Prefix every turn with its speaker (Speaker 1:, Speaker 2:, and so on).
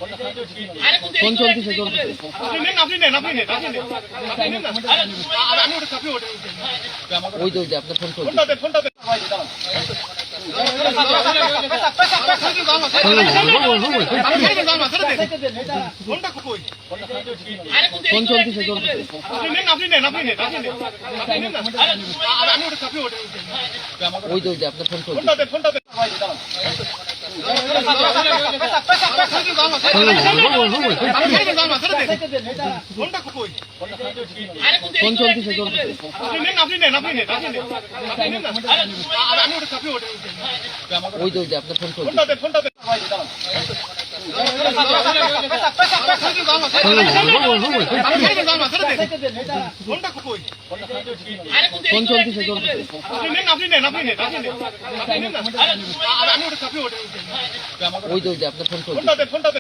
Speaker 1: phone চলতেছে ওই তো যে আপনার ফোন চলছে ফোন চলতেছে ওই তো যে আপনার ফোন চলছে ফোন চলতেছে ওই তো যে আপনার ফোন চলছে ফোন চলতেছে ওই তো যে আপনার ফোন চলছে